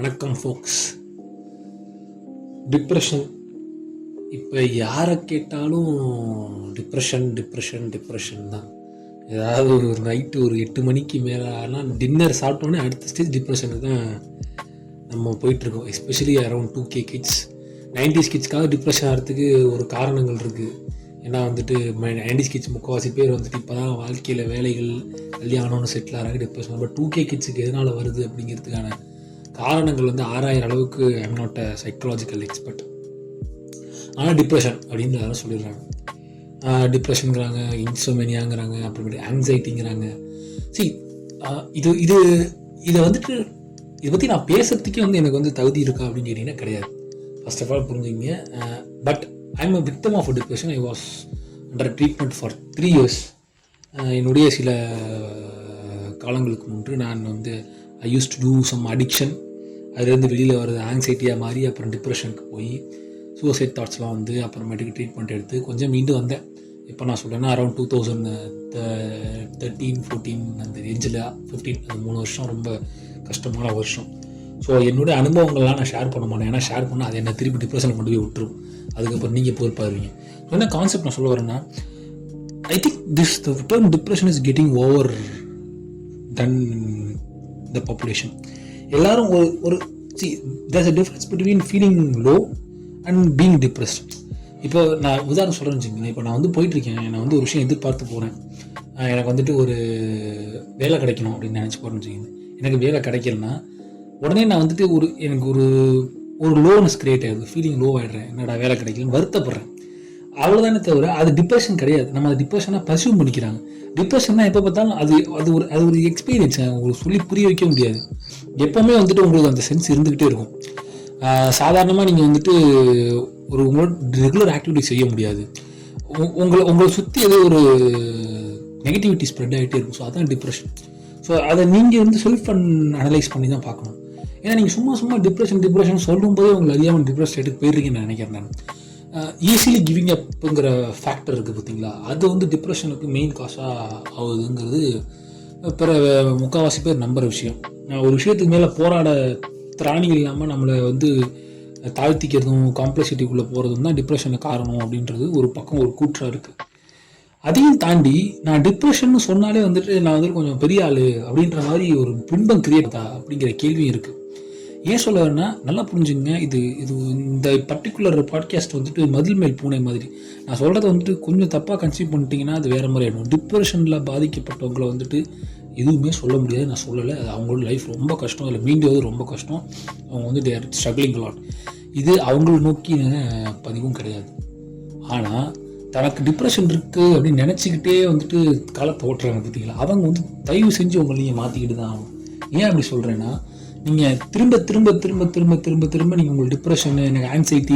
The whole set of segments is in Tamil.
வணக்கம் ஃபோக்ஸ். டிப்ரெஷன் இப்போ யாரை கேட்டாலும் டிப்ரெஷன் டிப்ரெஷன் டிப்ரெஷன் தான். ஏதாவது ஒரு நைட்டு ஒரு 8 மணிக்கு மேலே ஆனால் டின்னர் சாப்பிட்டோன்னே அடுத்த ஸ்டேஜ் டிப்ரெஷனுக்கு தான் நம்ம போயிட்டுருக்கோம். Especially around 2K kids. 90s கிட்ஸ்க்காக டிப்ரெஷன் ஆகிறதுக்கு ஒரு காரணங்கள் இருக்குது. ஏன்னா 90s கிட்ஸ் முக்கால்வாசி பேர் இப்போ தான் வாழ்க்கையில் வேலைகள் கல்யாணம்னு செட்டில் ஆகிறாங்க. டிப்ரெஷன் பட் 2K கிட்ஸுக்கு எதனால் வருது அப்படிங்கிறதுக்கான காரணங்கள் ஆராயிற அளவுக்கு I'm not a psychological expert. ஆனால் டிப்ரெஷன் அப்படின்னு எல்லாரும் சொல்லிடுறாங்க. டிப்ரெஷனுங்கிறாங்க, இன்சோமேனியாங்கிறாங்க, அப்புறமேட்டு ஆங்ஸைட்டிங்கிறாங்க. இது இது இதை இதை பற்றி நான் பேசுறதுக்கே எனக்கு தகுதி இருக்கா அப்படின்னு கேட்டிங்கன்னா கிடையாது. ஃபர்ஸ்ட் ஆஃப் ஆல் புரிஞ்சுங்க. But I'm a victim of depression. I was under treatment for 3 years. என்னுடைய சில காலங்களுக்கு முன்பு நான் I use to do some addiction. அதுலேருந்து வெளியில் வர்றது ஆங்ஸைட்டியாக மாறி அப்புறம் டிப்ரெஷனுக்கு போய் சூசைட் தாட்ஸ்லாம் அப்புறமேட்டுக்கு ட்ரீட்மெண்ட் எடுத்து கொஞ்சம் மீண்டு வந்தேன். இப்போ நான் சொல்கிறேன்னா அரௌண்ட் 2013-14 அந்த ரேஞ்சில் 15 அந்த 3 வருஷம் ரொம்ப கஷ்டமான வருஷம். ஸோ என்னுடைய அனுபவங்கள்லாம் நான் ஷேர் பண்ண மாட்டேன். ஏன்னா ஷேர் பண்ணால் அது என்ன திருப்பி டிப்ரெஷனில் கொண்டு போய் விட்டுரும். அதுக்கப்புறம் நீங்கள் பொறுப்பாருவீங்க. என்ன கான்செப்ட் நான் சொல்ல வரேன்னா, I think the term depression is getting over done the population. எல்லாரும் ஒரு there's a difference between feeling low and being depressed. இப்போ நான் உதாரணம் சொல்கிறேன்னு வச்சுக்கோங்களேன். இப்போ நான் போயிட்டுருக்கேன். நான் ஒரு விஷயம் எதிர்பார்த்து போகிறேன். எனக்கு ஒரு வேலை கிடைக்கணும் அப்படின்னு நினச்சி போகிறேன்னு வச்சுக்கோங்க. எனக்கு வேலை கிடைக்கலன்னா உடனே நான் எனக்கு ஒரு லோனஸ் கிரியேட் ஆகுது. ஃபீலிங் லோ ஆகிடுறேன். என்னடா வேலை கிடைக்கலன்னு வருத்தப்படுறேன். அவ்வளோதானே தவிர அது டிப்ரெஷன் கிடையாது. நம்ம அதை டிப்ரெஷனாக பர்சியூம் பண்ணிக்கிறாங்க. டிப்ரெஷன்னா எப்போ பார்த்தாலும் அது ஒரு எக்ஸ்பீரியன்ஸ். உங்களுக்கு சொல்லி புரிய வைக்க முடியாது. எப்போவுமே உங்களுக்கு அந்த சென்ஸ் இருந்துக்கிட்டே இருக்கும். சாதாரணமாக நீங்கள் உங்களோட ரெகுலர் ஆக்டிவிட்டி செய்ய முடியாது. உங்களை சுற்றி ஏதோ ஒரு நெகட்டிவிட்டி ஸ்ப்ரெட் ஆகிட்டே இருக்கும். ஸோ அதான் டிப்ரெஷன். ஸோ அதை நீங்கள் செல்ஃப் அனலைஸ் பண்ணி தான் பார்க்கணும். ஏன்னா நீங்கள் சும்மா டிப்ரெஷன் சொல்லும்போதே உங்களை அறியாமல் டிப்ரெஷன் ஸ்டேட்டுக்கு போயிடுறீங்கன்னு நினைக்கிறேன் நான். ஈஸிலி கிவிங் அப்புங்கிற ஃபேக்டர் இருக்குது பார்த்தீங்களா, அது டிப்ரெஷனுக்கு மெயின் காசாக ஆகுதுங்கிறது பிற முக்கால்வாசி பேர் நம்புகிற விஷயம். ஒரு விஷயத்துக்கு மேலே போராட திராணி இல்லாமல் நம்மளை தாழ்த்திக்கிறதும் காம்ப்ளெக்சிட்டிக்குள்ளே போகிறதும் தான் டிப்ரெஷனுக்கு காரணம் அப்படின்றது ஒரு பக்கம் ஒரு கூற்றாக இருக்குது. அதையும் தாண்டி நான் டிப்ரெஷன் சொன்னாலே நான் கொஞ்சம் பெரிய ஆள் அப்படின்ற மாதிரி ஒரு பின்பம் கிரியேட்டா அப்படிங்கிற கேள்வியும் இருக்குது. ஏன் சொல்ல வரேன்னா, நல்லா புரிஞ்சுங்க. இது இந்த பர்டிகுலர் பாட்காஸ்ட் மதில் மேல் பூனை மாதிரி. நான் சொல்கிறத கொஞ்சம் தப்பாக கன்சீவ் பண்ணிட்டீங்கன்னா அது வேறு மாதிரி ஆகிடும். டிப்ரெஷனில் பாதிக்கப்பட்டவங்களை எதுவுமே சொல்ல முடியாது. நான் சொல்லலை. அது அவங்களோட லைஃப் ரொம்ப கஷ்டம். அதில் மீண்டுவது ரொம்ப கஷ்டம். அவங்க தேர் ஸ்ட்ரகிளிங் லாட். இது அவங்கள நோக்கின பதிவும் கிடையாது. ஆனால் தனக்கு டிப்ரெஷன் இருக்குது அப்படின்னு நினச்சிக்கிட்டே காலத்தை ஓட்டுறாங்க பார்த்தீங்களா, அவங்க தயவு செஞ்சு உங்களை நீங்கள் மாற்றிக்கிட்டு தான் ஆகணும். ஏன் அப்படி சொல்கிறேன்னா, நீங்கள் திரும்ப திரும்ப திரும்ப திரும்ப திரும்ப திரும்ப நீங்கள் உங்களுக்கு டிப்ரெஷனு, எனக்கு ஆங்ஸைட்டி,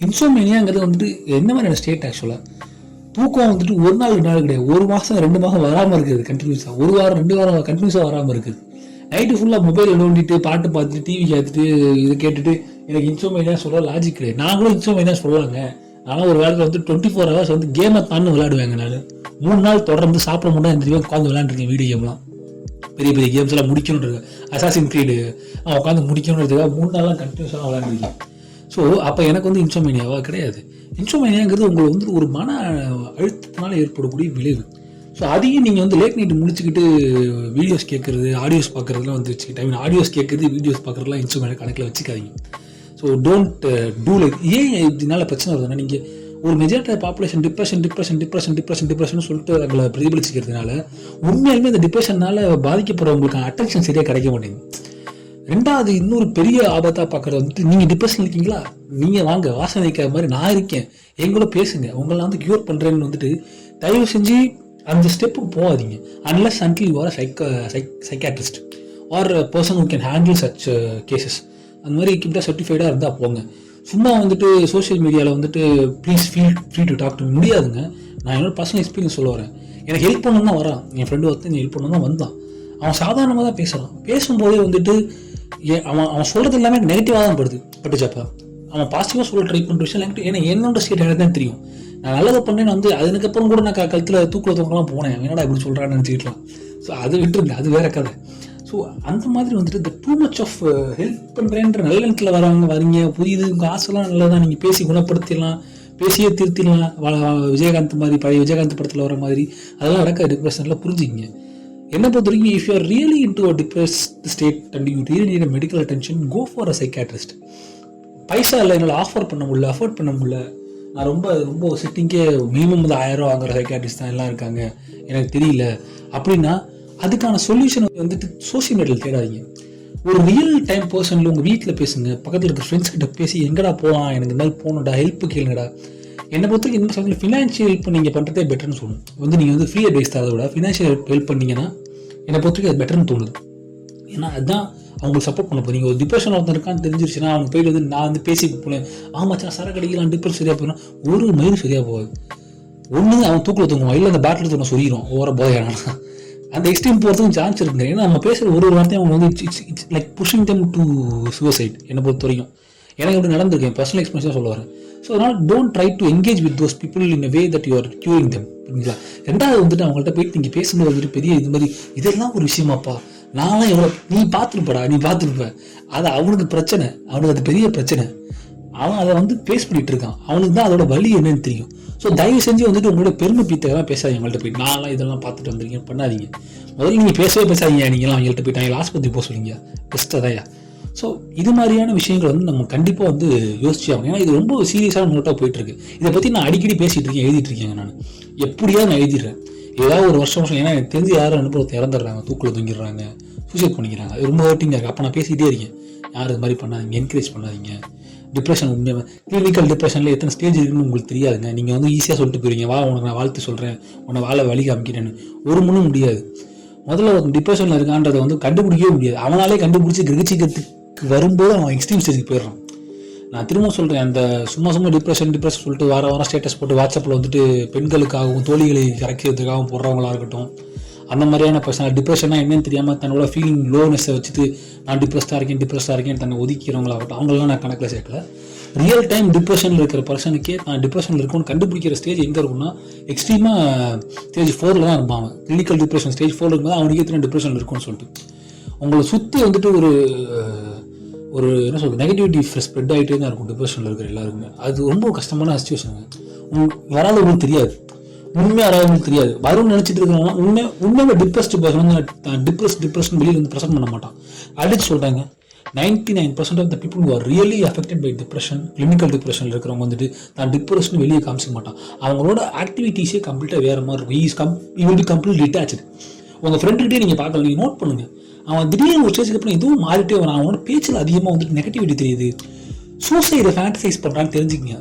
இன்சோமேனியாங்கிறது என்ன மாதிரியான ஸ்டேட் ஆக்சுவலாக தூக்கம் ஒரு நாள் 2 நாள் கிடையாது. 1 மாதம் 2 மாதம் வராமல் இருக்குது கண்டினியூஸாக. 1 வாரம் 2 வாரம் கண்டினியூஸாக வராமல் இருக்குது. நைட்டு ஃபுல்லாக மொபைல் நோண்டிட்டு பாட்டு பார்த்துட்டு டிவி பார்த்துட்டு இதை கேட்டுட்டு எனக்கு இன்சோமேனியா சொல்ல லாஜிக் கிடையாது. நான் கூட இன்சோமேனியா சொல்லலாங்க. ஆனால் ஒரு வேளத்தில் 24 hours கேமை தான்னு விளையாடுவேங்க. நான் 3 நாள் தொடர்ந்து சாப்பிட முடியாது தெரியும் உட்காந்து விளையாண்டுருக்கேன். வீடியோ கேம்லாம் பெரிய பெரிய கேம்ஸ் எல்லாம் முடிக்கணுன்றது, அசாசின் க்ரீடு உட்காந்து முடிக்கணுன்றதுக்காக 3 நாள்லாம் கண்டினியூஸாக விளையாண்டுருக்கேன். ஸோ அப்போ எனக்கு இன்சோமேனியாவா கிடையாது. இன்சோமேனியாங்கிறது உங்களுக்கு ஒரு மன அழுத்தத்தினால ஏற்படக்கூடிய விளைவு. ஸோ அதையும் நீங்கள் லேட் நைட்டு முடிச்சுக்கிட்டு வீடியோஸ் கேட்குறது, ஆடியோஸ் பார்க்குறதுலாம் வச்சுக்கிட்டு, ஐ மீன் ஆடியோஸ் கேட்குறது, வீடியோஸ் பார்க்குறதுலாம் இன்சோமேனியா கணக்கில் வச்சுக்காதீங்க. So don't do like. ஏன் இதனால பிரச்சனை வருதுன்னா, நீங்கள் ஒரு மெஜாரிட்டி பாப்புலேஷன் டிப்ரெஷன் சொல்லிட்டு அவங்களை பிரதிபலிச்சுக்கிறதுனால உண்மையாலுமே இந்த டிப்ரெஷனால் பாதிக்கப்படுறவங்களுக்கு அட்டென்ஷன் சரியாக கிடைக்க மாட்டேங்குது. 2வது இன்னொரு பெரிய ஆபத்தாக பார்க்குறது நீங்கள் டிப்ரெஷன் இருக்கீங்களா, நீங்கள் வாங்க வாசனை வைக்கிற மாதிரி நான் இருக்கேன், எங்களோட பேசுங்க, உங்களை க்யூர் பண்ணுறேன்னு தயவு செஞ்சு அந்த ஸ்டெப்புக்கு போகாதீங்க. Unless until you are psychiatrist or person who can handle such cases. அந்த மாதிரி கிட்ட சர்டிஃபைடாக இருந்தால் போங்க. சும்மா சோஷியல் மீடியாவில் please feel free to talk to முடியாதுங்க. நான் என்னோட பர்சனல் எக்ஸ்பீரியன்ஸ் சொல்ல வரேன். எனக்கு ஹெல்ப் பண்ணணும் தான் வரான். என் ஃப்ரெண்டு ஒருத்தன் ஹெல்ப் பண்ணணும் தான் வந்தான். அவன் சாதாரணமாக தான் பேசுகிறான். பேசும்போதே அவன் சொல்கிறது எல்லாமே நெகட்டிவாக தான் பட்டுச்சாப்பா. அவன் பாசிட்டிவாக சொல்ல ட்ரை பண்ணுற விஷயம் எனக்கு, ஏன்னா என்னோட ஸ்டேட் எனக்கு தான் தெரியும். நான் நல்லதை பண்ணேன்னு அதுக்கப்புறம் கூட நான் கழுத்தில் தூக்கில் தூக்கலாம் போனேன். என்னடா இப்படி சொல்கிறான்னு நினச்சிக்கிட்டலாம். ஸோ அது விட்டுருங்க, அது வேற கதை. ஸோ ஸோ அந்த மாதிரி வந்துட்டு இந்த டூ மச் ஆஃப் ஹெல்ப் பண்ணுறேன்ற நல்ல எண்ணத்தில் வரீங்க புரியுது, உங்கள் ஆசைலாம் நல்லதான், நீங்கள் பேசி குணப்படுத்திடலாம், பேசியே திருத்திடலாம், விஜயகாந்த் மாதிரி பழைய விஜயகாந்த் படத்தில் வர மாதிரி அதெல்லாம் நடக்க டிப்ரெஷனில் புரிஞ்சுக்கிங்க. என்ன பொறுத்த வரைக்கும் if you are really into a depressed state and you really need a medical attention, go for a psychiatrist. Paisa இல்லை, என்னால் ஆஃபர் பண்ண முடியல, அஃபோர்ட் பண்ண முடியல, நான் ரொம்ப சிட்டிங்கே மினிமம் வந்து 1000 வாங்குற சைக்காட்ரிஸ்ட் தான் எல்லாம் இருக்காங்க, எனக்கு தெரியல அப்படின்னா அதுக்கான சொல்யூஷன் வந்துட்டு சோசியல் மீடியாவில் தேடாதீங்க. ஒரு ரியல் டைம் பர்சனில் உங்கள் வீட்டில் பேசுங்க, பக்கத்தில் இருக்க ஃப்ரெண்ட்ஸ் கிட்ட பேசி எங்கடா போகலாம், எனக்கு இந்த மாதிரி போகணுடா, ஹெல்ப் கேளுங்கடா. என்னை பொறுத்தவரைக்கும் இந்த சமயத்தில் ஃபினான்ஷியல் ஹெல்ப் நீங்கள் பண்ணுறதே பெட்டர்னு சொல்லணும். வந்து நீங்கள் வந்து ஃப்ரீ அட்வைஸ் தரதை விட ஃபினான்ஷியல் ஹெல்ப் பண்ணிங்கன்னா என்னை பொறுத்தவரைக்கும் அது பெட்டர்னு தோணுது. ஏன்னா அதுதான் அவங்களுக்கு சப்போர்ட் பண்ண போகிறீங்க. ஒரு டிப்ரெஷன் ஒருத்தர் இருக்கான்னு தெரிஞ்சிருச்சுன்னா அவங்க போயிட்டு வந்து நான் வந்து பேசி போனேன், ஆமாச்சா சரக்கு அடிக்கலாம், டிப்ரெஷன் சரியாக போயிடும், ஒரு மயிலும் சரியாக போகாது. ஒன்று அவன் தூக்கில் தூங்குவான், இல்லை அந்த பேட்டில் தூங்க சொல்லிடும் ஓவர போதையானா, அந்த எக்ஸ்ட்ரீம் போகிறதுக்கும் சான்ஸ் இருக்குங்க. ஏன்னா நம்ம பேசுகிற ஒரு வார்த்தையும் அவங்க வந்து it's like pushing them to suicide. என்னை பொறுத்த வரைக்கும் எனக்கு இப்படி நடந்திருக்கேன், பர்சனல் எக்ஸ்பீரியன்ஸாக சொல்ல வரேன். ஸோ அதனால் don't try to engage with those people in a way that you are curing them. புரியுங்களா? ரெண்டாவது வந்துட்டு அவங்கள்ட்ட போயிட்டு நீங்கள் பேசும்போது வந்துட்டு பெரிய இது மாதிரி இதெல்லாம் ஒரு விஷயமாப்பா, நான்லாம் எவ்வளோ நீ பார்த்துருப்ப, அது அவனுக்கு பிரச்சனை, அவனுக்கு அது பெரிய பிரச்சனை, அவன் அதை வந்து ஃபேஸ் பண்ணிட்டு இருக்கான், அவனுக்கு தான் அதோட வலி என்னன்னு தெரியும். ஸோ தயவு செஞ்சு வந்துட்டு உங்களோட பெருமை பீத்தெல்லாம் பேசாதீங்க. அவங்கள்ட்ட போய் நான்லாம் இதெல்லாம் பார்த்துட்டு வந்துருக்கீங்க பண்ணாதீங்க. முதல்ல நீங்கள் பேசாதீங்க. நீங்களாம் அவங்கள்ட்ட போயிட்டு அவங்க ஆஸ்பத்திரி போக சொல்லுங்க, பெஸ்ட் அதையா. ஸோ இது மாதிரியான விஷயங்கள் வந்து நம்ம கண்டிப்பாக வந்து யோசிச்சு ஆகணும். ஏன்னா இது ரொம்ப சீரியஸான நோட்டாக போயிட்டுருக்கு. இதை பற்றி நான் அடிக்கடி பேசிகிட்டு இருக்கேன், எழுதிட்டு இருக்கேங்க. நான் எப்படியாவது நான் எழுதிடுறேன், ஏதாவது ஒரு வருஷம். ஏன்னா எனக்கு தெரிஞ்சு யாரும் அனுபவத்தை இறந்துடுறாங்க, தூக்கில் தூங்கிடுறாங்க, சூசைட் பண்ணிக்கிறாங்க. அது ரொம்ப ஹர்ட்டிங்காக இருக்குது. அப்போ நான் பேசிகிட்டே இருக்கேன், யாரும் இது மாதிரி பண்ணாதீங்க, என்கரேஜ் பண்ணாதீங்க. டிப்ரெஷன் உண்மையாக கிளினிக்கல் டிப்ரெஷனில் எத்தனை ஸ்டேஜ் இருக்குன்னு உங்களுக்கு தெரியாதுங்க. நீங்கள் வந்து ஈஸியாக சொல்லிட்டு போயிருங்க, வா உனக்கு நான் வாழ்த்து சொல்கிறேன், உன்னை வழி காமிக்கிறேன்னு. ஒரு முன்னும் முடியாது. முதல்ல ஒரு டிப்ரெஷனில் இருக்கான்றதை வந்து கண்டுபிடிக்கவே முடியாது. அவனாலே கண்டுபிடிச்சி கிரகிச்சிக்கிறதுக்கு வரும்போது அவன் எக்ஸ்ட்ரீம் ஸ்டேஜுக்கு போயிடுறான். நான் திரும்ப சொல்கிறேன், அந்த சும்மா டிப்ரெஷன் சொல்லிட்டு வாரம் ஸ்டேட்டஸ் போட்டு வாட்ஸ்அப்பில் வந்துட்டு பெண்களுக்காகவும் தோழிகளை கரைக்கிறதுக்காகவும் போடுறவங்களா இருக்கட்டும், அந்த மாதிரியான பர்சன் டிப்ரெஷனாக என்னன்னு தெரியாமல் தன்னோட ஃபீலிங் லோனஸை வச்சுட்டு நான் டிப்ரெஸ்டாக இருக்கேன் தன்னை ஒதுக்கிறவங்களாகட்டும், அவங்களெலாம் நான் கணக்கில் சேர்க்கல. ரியல் டைம் டிப்ரெஷனில் இருக்கிற பர்சனுக்கே நான் டிப்ரெஷனில் இருக்கும்னு கண்டுபிடிக்கிற ஸ்டேஜ் எங்கே இருக்குன்னா எக்ஸ்ட்ரீமாக ஸ்டேஜ் 4 தான் இருப்பாங்க. கிளினிக்கல் டிப்ரெஷன் ஸ்டேஜ் 4 இருக்கும்போது அவனுக்கு எத்தனை டிப்ரெஷனில் இருக்கும்னு சொல்லிட்டு உங்களை சுற்றி வந்துட்டு ஒரு என்ன சொல்கிறது நெகட்டிவிட்டி ஸ்ப்ரெட் ஆகிட்டே தான் இருக்கும் டிப்ரெஷனில் இருக்கிற எல்லாருக்குமே. அது ரொம்ப கஷ்டமான சுச்சுவேஷனுங்க. வராதவங்களுக்கு தெரியாது, உண்மையாக வராதவங்களுக்கு தெரியாது. வரும்னு நினச்சிட்டு இருக்கிறவங்க உண்மையாக டிப்ரெஸ்ட் பர்சன் டிப்ரெஷன் வெளியில் வந்து ப்ரெசென்ட் பண்ண மாட்டான். அடிச்சு சொல்கிறாங்க 99% of the people who are really affected by depression, clinical டிப்ரெஷனில் இருக்கிறவங்க வந்துட்டு தான் டிப்ரெஷன் வெளியே காமிச்சிக்க மாட்டான். அவங்களோட ஆக்டிவிட்டீஸே கம்ப்ளீட்டாக வேறு மாதிரி இருக்கும். He will be complete detach. உங்கள் ஃப்ரெண்டுக்கிட்டே நீங்கள் பார்க்கலாம், நீங்கள் நோட் பண்ணுங்கள், அவன் திடீர்னு ஒரு ஸ்டேஜுக்கு அப்புறம் இதுவும் மாறிட்டே வரான். அவனோட பேச்சில் அதிகமாக வந்துட்டு நெகட்டிவிட்டி தெரியுது, சூசைடை ஃபேண்டசைஸ் பண்ணுறான்னு தெரிஞ்சுக்கிங்க.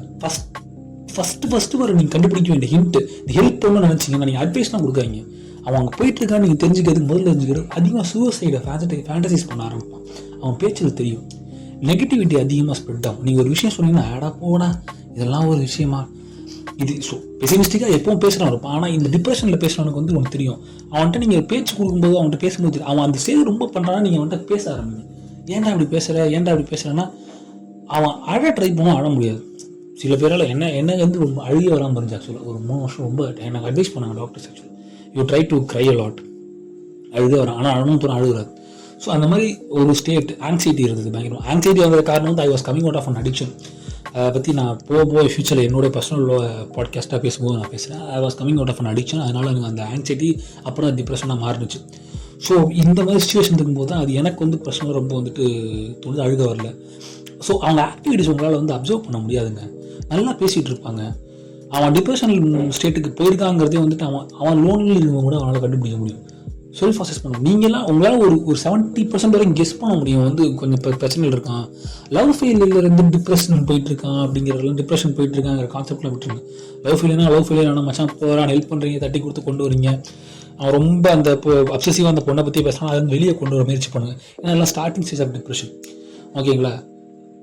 ஃபஸ்ட்டு வர நீங்கள் கண்டுபிடிக்க வேண்டிய ஹிண்ட், இந்த ஹெல்ப் பண்ணணும்னு நினச்சிங்கன்னா நீங்கள் அட்வைஸ்லாம் கொடுக்காதீங்க. அவன் அங்கே போயிட்டுருக்கான்னு நீங்கள் தெரிஞ்சுக்கிறதுக்கு முதல்ல தெரிஞ்சுக்கிறது அதிகமாக சூசைடை ஃபேண்டசைஸ் பண்ண ஆரம்பிப்பான். அவன் பேச்சில் தெரியும், நெகட்டிவிட்டி அதிகமாக ஸ்ப்ரெட் ஆகும். நீங்கள் ஒரு விஷயம் சொன்னீங்கன்னா ஆடா போடா இதெல்லாம் ஒரு விஷயமா, இது பெசிமிஸ்டிக்காக எப்பவும் பேசுகிறான் இருப்பான். ஆனால் இந்த டிப்ரெஷனில் பேசுகிறவனுக்கு வந்து உனக்கு தெரியும். அவன்கிட்ட நீங்கள் பேச்சு கொடுக்கும்போது அவன்கிட்ட பேசும்போது அவன் அந்த ஸ்டேஜ் ரொம்ப பண்ணுறான்னா நீங்கள் அவன்கிட்ட பேச ஆரம்பிங்க. ஏன்டா அப்படி பேசுகிறேன்னா அவன் அழ ட்ரை பண்ணால் அழ முடியாது. சில பேரால் என்ன வந்து ரொம்ப அழுகி வராமல் இருந்துச்சு. ஆக்சுவலாக ஒரு 3 வருஷம் ரொம்ப எனக்கு அட்வைஸ் பண்ணாங்க டாக்டர்ஸ். ஆக்சுவலாக you try to cry a lot, அழுக வரான், ஆனால் அழணும் தூரம் அழுகுறாது. ஸோ அந்த மாதிரி ஒரு ஸ்டேட் ஆங்ஸைட்டி இருந்தது பயங்கரம். ஆங்ஸைட்டி வந்த காரணம் வந்து I was coming out of an addiction. அதை பற்றி நான் போக ஃபியூச்சரில் என்னோட பர்சனல் பாட்காஸ்ட்டாக பேசும்போது நான் பேசுகிறேன். I was coming out of an addiction. அதனால் எனக்கு அந்த ஆங்ஸைட்டி அப்புறம் டிப்ரெஷனாக மாறிடுச்சு. ஸோ இந்த மாதிரி சுச்சுவேஷன் இருக்கும்போது தான் அது எனக்கு வந்து பர்சனலாக ரொம்ப வந்துட்டு தோணுது, அழுக வரல. ஸோ அவங்க ஆக்டிவிட்டிஸ் உங்களால் வந்து அப்சர்வ் பண்ண முடியாதுங்க. நல்லா பேசிகிட்டு இருப்பாங்க. அவன் டிப்ரெஷன் ஸ்டேட்டுக்கு போயிருக்காங்கிறதே வந்துட்டு அவன் லோன்ல இருக்கவங்க கூட அவனால் கண்டுபிடிக்க முடியும், செல்ஃப் அசஸ் பண்ணணும். நீங்களாம் உங்களால் ஒரு 70% வரைக்கும் கெஸ் பண்ண முடியும் வந்து கொஞ்சம் பிரச்சனைகள் இருக்கான், லவ் ஃபெயிலியர்லேருந்து டிப்ரெஷன் போயிட்டுருக்கான் அப்படிங்கிறதெல்லாம் டிப்ரெஷன் போயிட்டுருக்காங்கிற கான்செப்ட்லாம் விட்டுருங்க. லவ் ஃபெயிலியர் ஆனால் மச்சான் போகிறான், ஹெல்ப் பண்ணுறீங்க, தட்டி கொடுத்து கொண்டு வரீங்க. அவன் ரொம்ப அந்த அப்சசிவாக அந்த பொண்ணை பற்றி பேசுகிறான், அதை வெளியே கொண்டு வர முயற்சி பண்ணுங்கள். ஏன்னா எல்லாம் ஸ்டார்டிங் ஸ்டேஜ் ஆஃப் டிப்ரெஷன், ஓகேங்களா?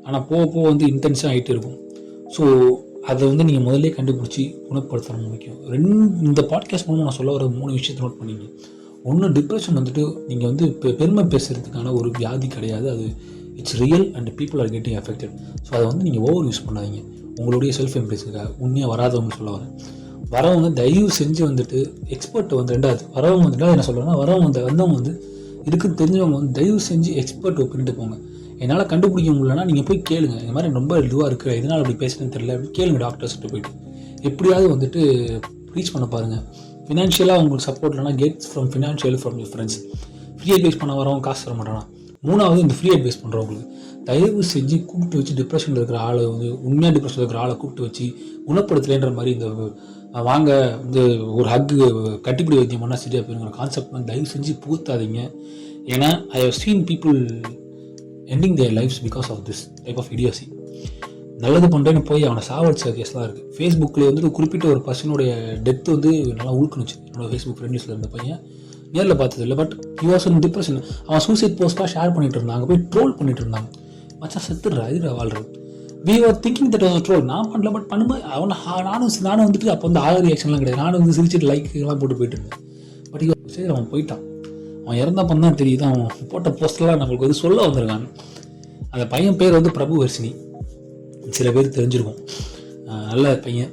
ஆனால் போக வந்து இன்டென்ஸாக ஆகிட்டு இருக்கும். ஸோ அதை வந்து நீங்கள் முதல்ல கண்டுபிடிச்சி குணப்படுத்தணும் முக்கியம். இந்த பாட்காஸ்ட் மூலமாக நான் சொல்ல வர 3 விஷயத்தை நோட் பண்ணிங்க. ஒன்று, டிப்ரெஷன் வந்துட்டு நீங்கள் வந்து பெருமை பேசுகிறதுக்கான ஒரு வியாதி கிடையாது. அது it's real and people are getting affected. So அதை வந்து நீங்கள் ஓவர் யூஸ் பண்ணாதீங்க உங்களுடைய செல்ஃப் இம்ப்ரெஸுக்காக. உண்மையாக வராதவங்க சொல்ல வரவங்க தயவு செஞ்சு வந்துட்டு எக்ஸ்பர்ட் வந்து ரெண்டாவது வரவங்க வந்துட்டு என்ன சொல்கிறேன்னா வந்தவங்க வந்து இதுக்கு தெரிஞ்சவங்க வந்து தயவு செஞ்சு எக்ஸ்பர்ட் ஒப்பிட்டு போங்க. என்னால் கண்டுபிடிக்க முடியலன்னா நீங்கள் போய் கேளுங்க, இந்த மாதிரி ரொம்ப இதுவாக இருக்குது, எதனால் அப்படி பேசுகிறேன்னு தெரியல அப்படின்னு கேளுங்க டாக்டர்ஸ்கிட்ட போய்ட்டு. எப்படியாவது வந்துட்டு ரீச் பண்ண பாருங்கள். ஃபினான்ஷியலாக உங்களுக்கு சப்போர்ட் இல்லைனா gets from financial from your friends. Free advice பண்ண வரவங்க காசு தர மாட்டானா. 3வது இந்த ஃப்ரீ அட்வைஸ் பண்ணுறவங்களுக்கு தயவு செஞ்சு கூப்பிட்டு வச்சு டிப்ரெஷனில் இருக்கிற ஆளை வந்து உண்மையாக டிப்ரெஷனில் இருக்கிற ஆளை கூப்பிட்டு வச்சு குணப்படுத்தலைன்ற மாதிரி இந்த வாங்க வந்து ஒரு ஹக்கு கட்டிப்பிடி வைத்தியம் பண்ணால் சரியாக போயிருங்கிற கான்செப்ட் வந்து தயவு செஞ்சு பூத்தாதீங்க. ஏன்னா I have seen people ending their lives because of this type of idiocy. நல்லது பண்ணுறேன்னு போய் அவனை சாவடிச்ச கேஸ்லாம் இருக்குது. ஃபேஸ்புக்கில் வந்துட்டு குறிப்பிட்ட ஒரு பர்சனுடைய டெத்து வந்து நல்லா உழுக்குனுச்சு. என்னோடய ஃபேஸ்புக் ஃப்ரெண்ட்ஸில் இருந்த பையன் நேரில் பார்த்தது இல்லை, but he was in depression. அவன் சூசைட் போஸ்ட்டாக ஷேர் பண்ணிட்டு இருந்தான், அங்கே போய் ட்ரோல் பண்ணிட்டு இருந்தாங்க. மச்சான் செத்துடுறா, இதுடா வாழ்றது. We are thinking that was troll. நான் பண்ணல, பட் பண்ணும்போது நானும் வந்துட்டு அப்போ வந்து ஆக ரியாக்ஷன்லாம் கிடையாது. நானும் வந்து சிரிச்சிட்டு லைக்லாம் போட்டு போயிட்டு இருந்தேன். பட் சரி அவன் போயிட்டான். அவன் இறந்தப்போ தான் தெரியுது அவன் போட்ட போஸ்ட்லாம் நம்மளுக்கு வந்து சொல்ல வந்திருக்கான். அந்த பையன் பேர் வந்து பிரபுவர்ஷினி. சில பேர் தெரிஞ்சிருக்கும். நல்ல பையன்.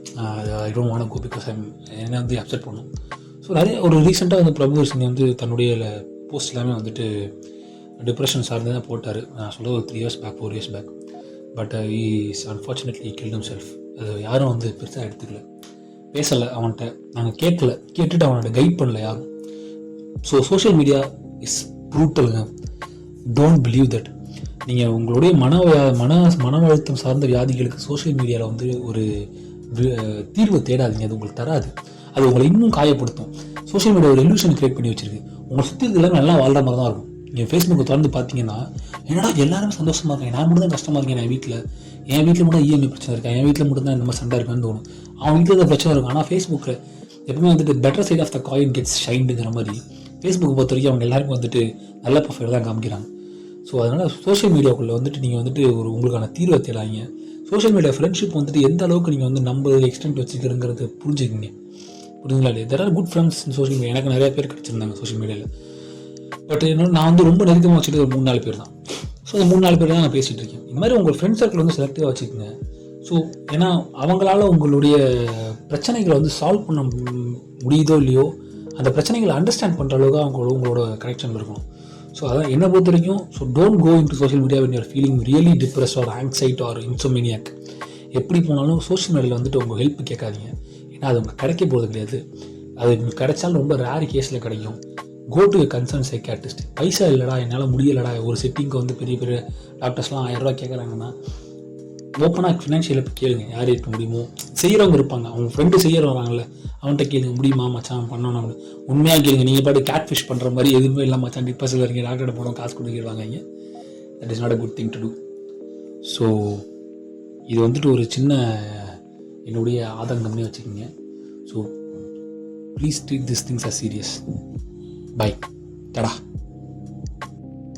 I don't want to go because என்ன வந்து அப்செட் பண்ணும். ஸோ நிறைய ஒரு ரீசெண்டாக வந்து பிரபுவர்ஷினி வந்து தன்னுடைய போஸ்ட் எல்லாமே வந்துட்டு டிப்ரெஷன் சார்ந்து தான் போட்டார். நான் சொல்கிறது ஒரு 3 years back 4 years back. But is unfortunately killed himself. அது யாரும் வந்து பெருசாக எடுத்துக்கல, பேசலை அவன்கிட்ட. நாங்கள் கேட்டுட்டு அவனோட கைட் பண்ணல யாரும். ஸோ சோஷியல் மீடியா இஸ் ப்ரூட்டலுங்க. Don't believe that. நீங்கள் உங்களுடைய மன அழுத்தம் சார்ந்த வியாதிகளுக்கு சோஷியல் மீடியாவில் வந்து ஒரு தீர்வு தேடாதீங்க. அது உங்களுக்கு தராது. அது உங்களை இன்னும் காயப்படுத்தும். சோஷியல் மீடியா ஒரு இல்யூஷன் கிரியேட் பண்ணி வச்சிருக்கு. உங்களை சுற்றி இருக்கிற நல்லா வாழ்கிற மாதிரி தான் இருக்கும். நீங்கள் ஃபேஸ்புக்கை திறந்து பார்த்தீங்கன்னா என்னடா எல்லாருமே சந்தோஷமாக இருக்கேன், நான் மட்டும் தான் கஷ்டமாக இருக்கேன். என் வீட்டில் மட்டும் இஎம்ஐ பிரச்சனை இருக்கேன், என் வீட்டில் மட்டும் தான் இந்த மாதிரி சண்டை இருக்குன்னு தோணும். அவன் வீட்டில் தான் பிரச்சனை இருக்கும். ஆனால் ஃபேஸ்புக்கில் எப்பவுமே வந்துட்டு better side of the coin gets ஷைண்டுங்கிற மாதிரி ஃபேஸ்புக்கை பொறுத்த வரைக்கும் அவங்க எல்லாருக்கும் வந்துட்டு நல்ல ப்ரொஃபைல் தான் காமிக்கிறாங்க. ஸோ அதனால் சோஷியல் மீடியாவுக்குள்ளே வந்துட்டு நீங்கள் வந்துட்டு ஒரு உங்களுக்கான தீர்வை தேடாங்க. சோஷியல் மீடியா ஃப்ரெண்ட்ஷிப் வந்துட்டு எந்த அளவுக்கு நீங்கள் வந்து நம்ம எக்ஸ்டென்ட் வச்சுக்கிறங்கிறது புரிஞ்சுக்கிங்க. புரிஞ்சுங்களா இல்லையா? There are good friends in social media. எனக்கு நிறைய பேர் கிடச்சிருந்தாங்க சோஷியல் மீடியாவில். பட் என்னோட நான் வந்து ரொம்ப நெருக்கமாக வச்சுட்டு ஒரு 3-4 பேர் தான். ஸோ அந்த 3-4 பேர் தான் நான் பேசிகிட்டு இருக்கேன். இந்த மாதிரி உங்கள் ஃப்ரெண்ட் சர்க்கிள் வந்து செலக்டிவாக வச்சுக்கோங்க. ஸோ ஏன்னா அவங்களால உங்களுடைய பிரச்சனைகளை வந்து சால்வ் பண்ண முடியுதோ இல்லையோ, அந்த பிரச்சனைகளை அண்டர்ஸ்டாண்ட் பண்ணுற அளவுக்கு உங்களோட கனெக்ஷன் இருக்கணும். ஸோ அதான் என்னை பொறுத்த வரைக்கும். So don't go into social media when you're feeling really depressed or anxiety or insomniac. எப்படி போனாலும் சோஷியல் மீடியாவில் வந்துட்டு உங்கள் ஹெல்ப் கேட்காதீங்க. ஏன்னா அது உங்களுக்கு கிடைக்க போகிறது கிடையாது. அது கிடைச்சாலும் ரொம்ப ரேர் கேஸில் கிடைக்கும். Go to concern psychiatrist. Paisa இல்லைடா, என்னால் முடியலடா, ஒரு செட்டிங்க்கு வந்து பெரிய பெரிய டாக்டர்ஸ்லாம் 1000 ரூபா கேட்குறாங்கன்னா ஓப்பனாக ஃபினான்ஷியல் இப்போ கேளுங்க. யார் இருக்க முடியுமோ செய்கிறவங்க இருப்பாங்க. அவங்க ஃப்ரெண்டு செய்கிற வராங்கல்ல, அவன்கிட்ட கேளுங்க, முடியுமா மச்சான் பண்ணணும். உண்மையாக கேளுங்க. நீங்கள் பாட்டு கேட் ஃபிஷ் பண்ணுற மாதிரி எதுவுமே இல்லை மச்சான், டிப்ரெஷனில் இருக்கீங்க, டாக்டர்கிட்ட போனோம் காசு கொடுக்கிடுவாங்க. இங்கே that is not a good thing to do. So இது வந்துட்டு ஒரு சின்ன என்னுடைய ஆதங்கம்னே வச்சுக்கோங்க. So please treat this things are serious. Bye. டடா.